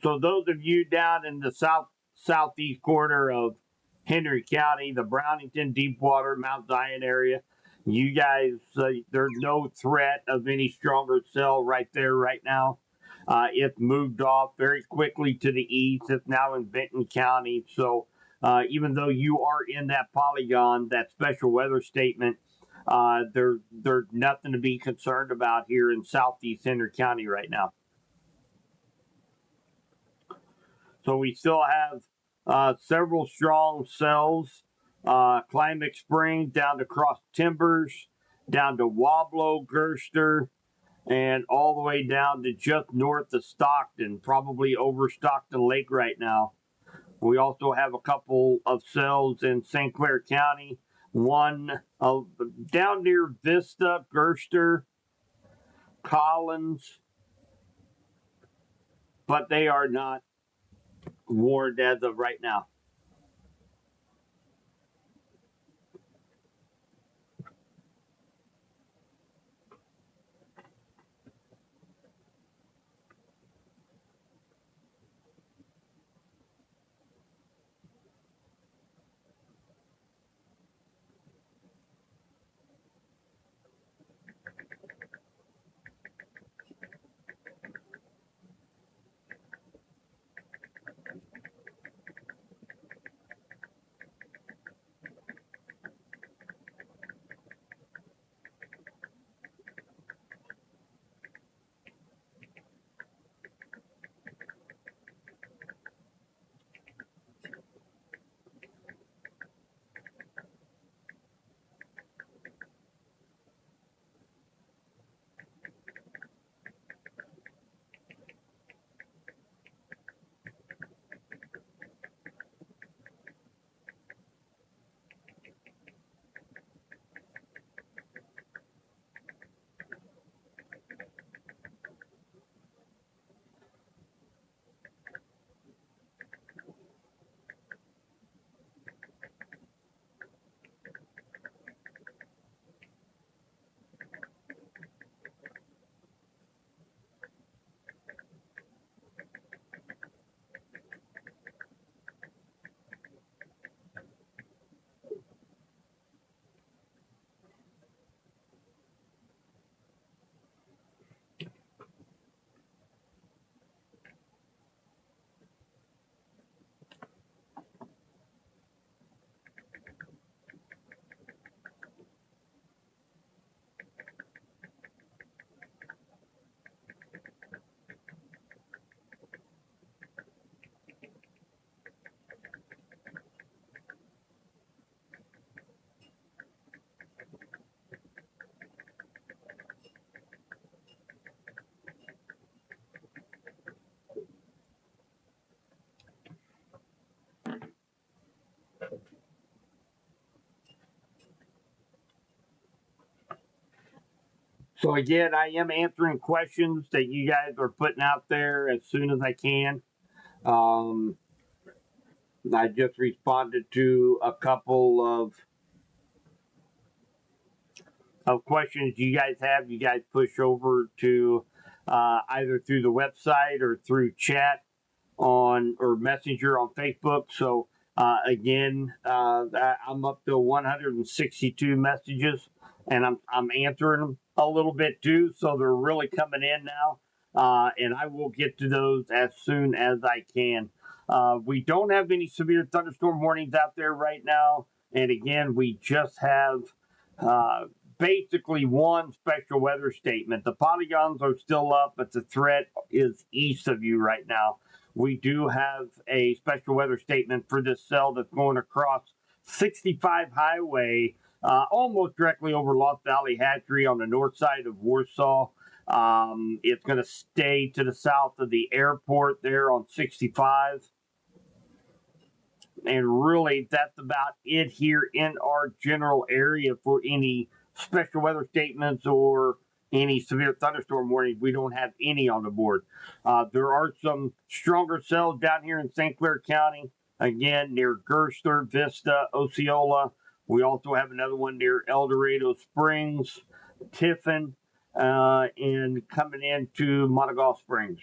So those of you down in the southeast corner of Henry County, the Brownington, Deepwater, Mount Zion area, you guys, there's no threat of any stronger cell right there right now. It's moved off very quickly to the east. It's now in Benton County. So even though you are in that polygon, that special weather statement, there's nothing to be concerned about here in southeast Henry County right now. So we still have several strong cells, Climax Springs down to Cross Timbers, down to Wablo, Gerster, and all the way down to just north of Stockton, probably over Stockton Lake right now. We also have a couple of cells in St. Clair County, one down near Vista, Gerster, Collins, but they are not warned as of right now. So again, I am answering questions that you guys are putting out there as soon as I can. Um, I just responded to a couple of questions you guys have. You guys push over to either through the website or through chat on or Messenger on Facebook. So again, I'm up to 162 messages, and I'm answering them a little bit too. So they're really coming in now, and I will get to those as soon as I can. We don't have any severe thunderstorm warnings out there right now, and again, we just have. Uh, Basically, one special weather statement. The polygons are still up, but the threat is east of you right now. We do have a special weather statement for this cell that's going across 65 Highway, almost directly over Lost Valley Hatchery on the north side of Warsaw. It's going to stay to the south of the airport there on 65. And really, that's about it here in our general area for any special weather statements or any severe thunderstorm warnings. We don't have any on the board. There are some stronger cells down here in St. Clair County, again, near Gerster, Vista, Osceola. We also have another one near El Dorado Springs, Tiffin, and coming into Monegaw Springs.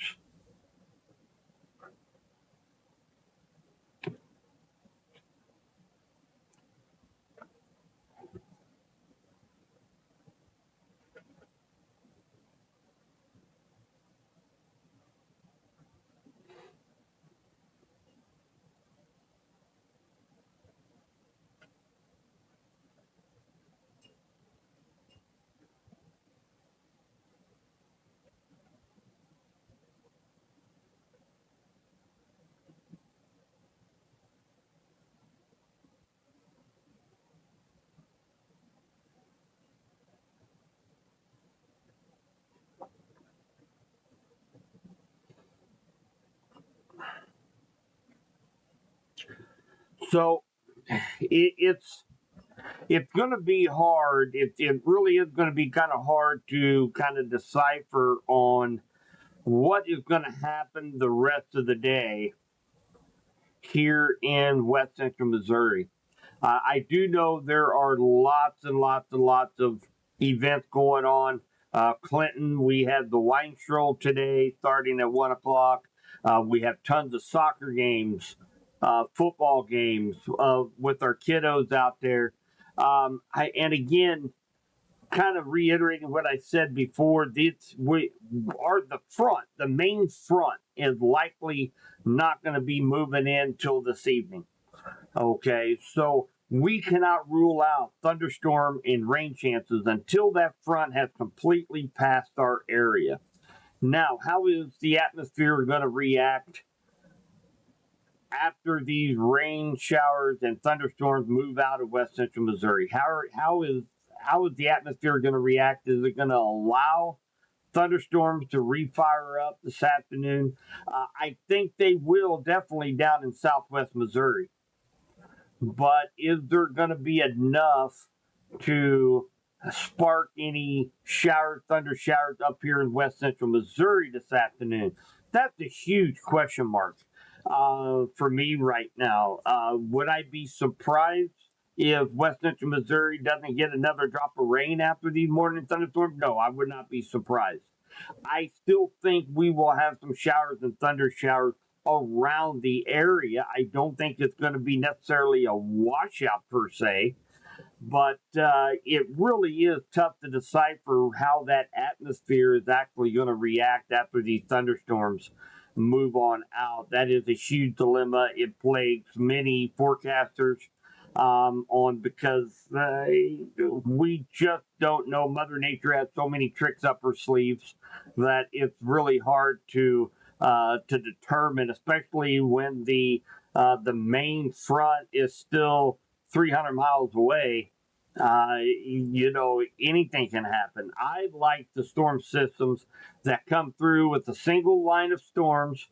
So it's going to be hard. It really is going to be kind of hard to kind of decipher on what is going to happen the rest of the day here in West Central Missouri. I do know there are lots and lots and lots of events going on. Clinton, we had the wine stroll today starting at 1 o'clock. We have tons of soccer games, football games with our kiddos out there. And again, kind of reiterating what I said before, the main front is likely not going to be moving in till this evening. Okay, so we cannot rule out thunderstorm and rain chances until that front has completely passed our area. Now, how is the atmosphere going to react after these rain showers and thunderstorms move out of West Central Missouri? How is the atmosphere going to react? Is it going to allow thunderstorms to refire up this afternoon? I think they will, definitely down in southwest Missouri. But is there going to be enough to spark any thunder showers up here in West Central Missouri this afternoon? That's a huge question mark for me right now. Would I be surprised if West Central Missouri doesn't get another drop of rain after these morning thunderstorms? No, I would not be surprised. I still think we will have some showers and thunder showers around the area. I don't think it's going to be necessarily a washout per se, but it really is tough to decipher how that atmosphere is actually going to react after these thunderstorms move on out. That is a huge dilemma. It plagues many forecasters because we just don't know. Mother Nature has so many tricks up her sleeves that it's really hard to determine, especially when the main front is still 300 miles away. Anything can happen. I like the storm systems that come through with a single line of storms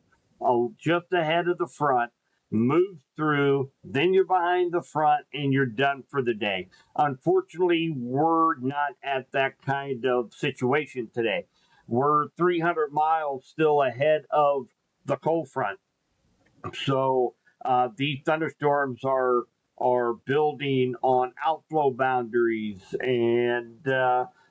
just ahead of the front. moves through, then you're behind the front and you're done for the day. Unfortunately, we're not at that kind of situation today. We're 300 miles still ahead of the cold front. So these thunderstorms are building on outflow boundaries and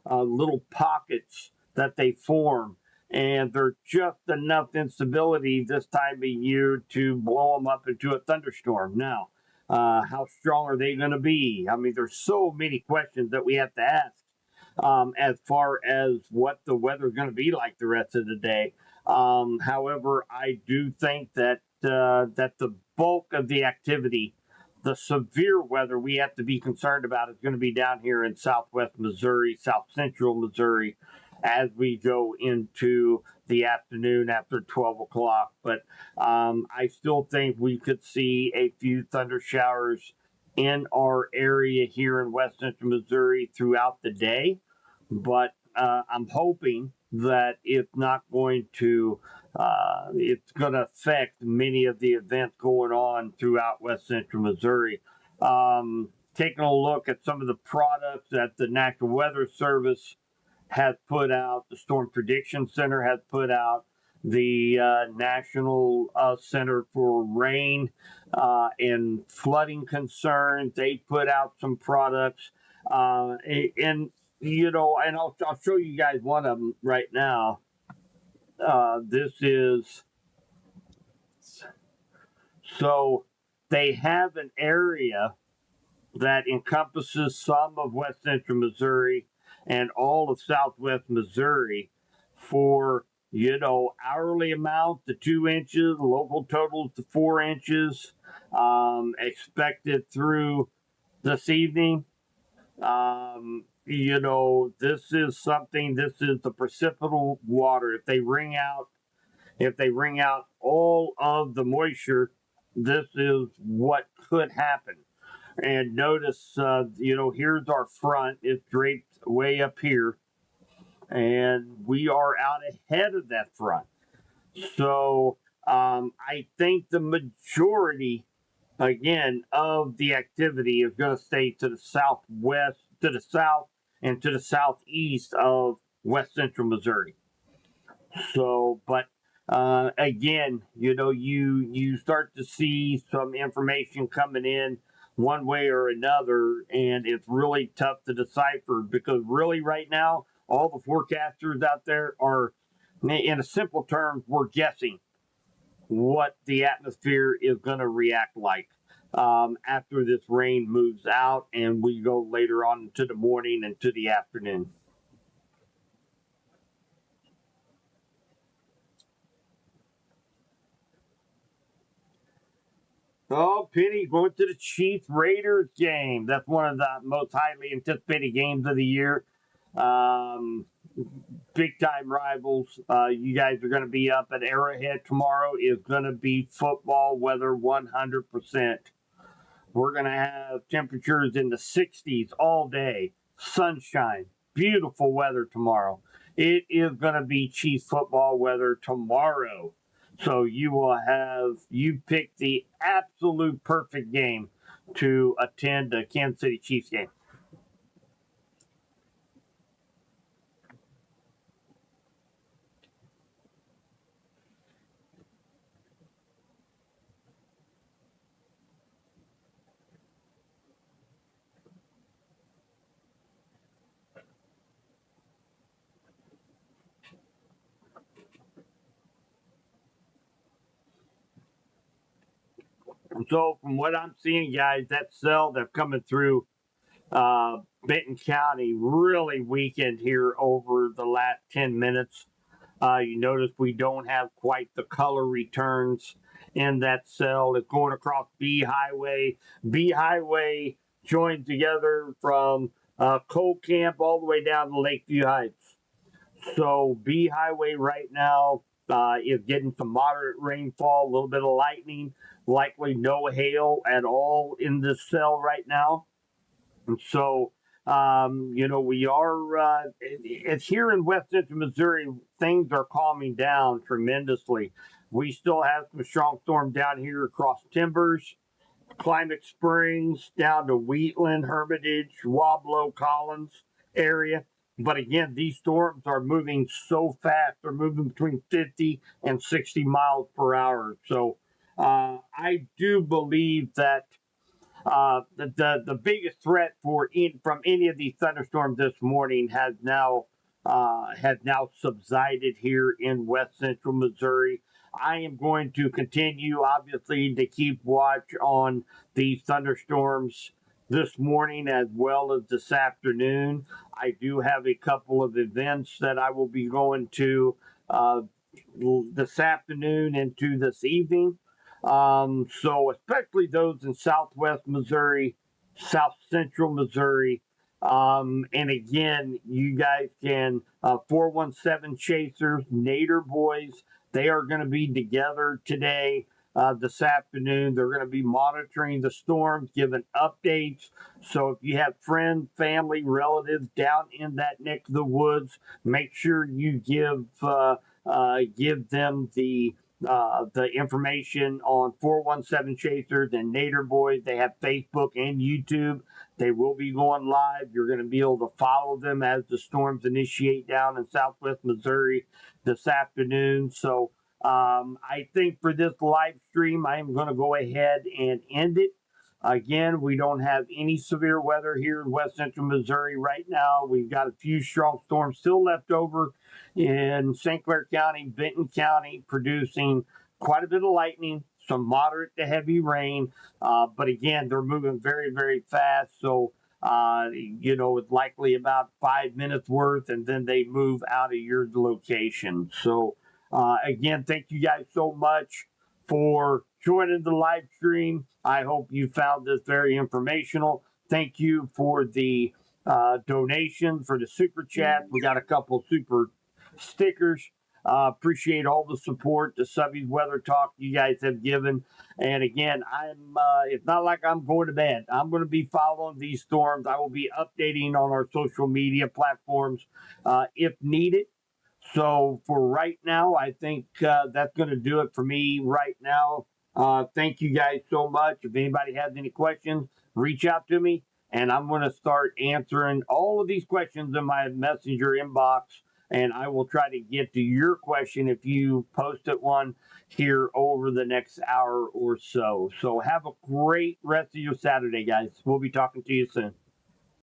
little pockets that they form, and they're just enough instability this time of year to blow them up into a thunderstorm. Now, how strong are they going to be? I mean, there's so many questions that we have to ask as far as what the weather's going to be like the rest of the day. However, I do think that that the bulk of the activity, the severe weather we have to be concerned about, is going to be down here in Southwest Missouri, South Central Missouri, as we go into the afternoon after 12 o'clock. But I still think we could see a few thunder showers in our area here in West Central Missouri throughout the day. But I'm hoping that it's going to affect many of the events going on throughout West Central Missouri. Taking a look at some of the products that the National Weather Service has put out, the Storm Prediction Center has put out, the National Center for Rain and Flooding Concerns, they put out some products. And and I'll show you guys one of them right now. This is so they have an area that encompasses some of West Central Missouri and all of Southwest Missouri for hourly amount to 2 inches, local totals to 4 inches, expected through this evening. This is something. This is the precipitable water. If they wring out all of the moisture, this is what could happen. And notice, here's our front. It's draped way up here, and we are out ahead of that front. So I think the majority, again, of the activity is going to stay to the southwest, to the south, and to the southeast of West Central Missouri. So, but again, you start to see some information coming in one way or another, and it's really tough to decipher because really right now, all the forecasters out there are, in a simple term, we're guessing what the atmosphere is going to react like after this rain moves out and we go later on into the morning and to the afternoon. Oh, Penny going to the Chiefs Raiders game. That's one of the most highly anticipated games of the year. Big time rivals. You guys are going to be up at Arrowhead tomorrow. Is going to be football weather 100%. We're going to have temperatures in the 60s all day, sunshine, beautiful weather tomorrow. It is going to be Chiefs football weather tomorrow. So you picked the absolute perfect game to attend a Kansas City Chiefs game. And so from what I'm seeing, guys, that cell that's coming through Benton County really weakened here over the last 10 minutes. You notice we don't have quite the color returns in that cell. It's going across B Highway. B Highway joined together from Coal Camp all the way down to Lakeview Heights. So B Highway right now is getting some moderate rainfall, a little bit of lightning, likely no hail at all in this cell right now. And so, it's here in West Central Missouri, things are calming down tremendously. We still have some strong storm down here across Timbers, Climate Springs, down to Wheatland, Hermitage, Wablo, Collins area. But again, these storms are moving so fast. They're moving between 50 and 60 miles per hour. So I do believe that the biggest threat from any of these thunderstorms this morning has now subsided here in west central Missouri. I am going to continue, obviously, to keep watch on these thunderstorms this morning as well as this afternoon. I do have a couple of events that I will be going to this afternoon into this evening. So especially those in southwest Missouri, south central Missouri. And again, you guys can 417 Chasers, Nader Boys. They are going to be together today, this afternoon. They're going to be monitoring the storms, giving updates. So if you have friends, family, relatives down in that neck of the woods, make sure you give them the information on 417 Chasers and Nader Boys. They have Facebook and YouTube. They will be going live. You're going to be able to follow them as the storms initiate down in southwest Missouri this afternoon. So I think for this live stream, I am going to go ahead and end it. Again, we don't have any severe weather here in west central Missouri right now. We've got a few strong storms still left over in St. Clair County, Benton County, producing quite a bit of lightning, some moderate to heavy rain. But again, they're moving very, very fast. So, it's likely about 5 minutes worth, and then they move out of your location. So, again, thank you guys so much for joining the live stream. I hope you found this very informational. Thank you for the donation, for the super chat. We got a couple super stickers. Appreciate all the support, the Subby's Weather Talk you guys have given. And again, it's not like I'm going to bed. I'm going to be following these storms. I will be updating on our social media platforms if needed. So for right now, I think that's going to do it for me right now. Thank you guys so much. If anybody has any questions, reach out to me, and I'm going to start answering all of these questions in my messenger inbox, and I will try to get to your question if you posted one here over the next hour or so. So have a great rest of your Saturday, guys. We'll be talking to you soon.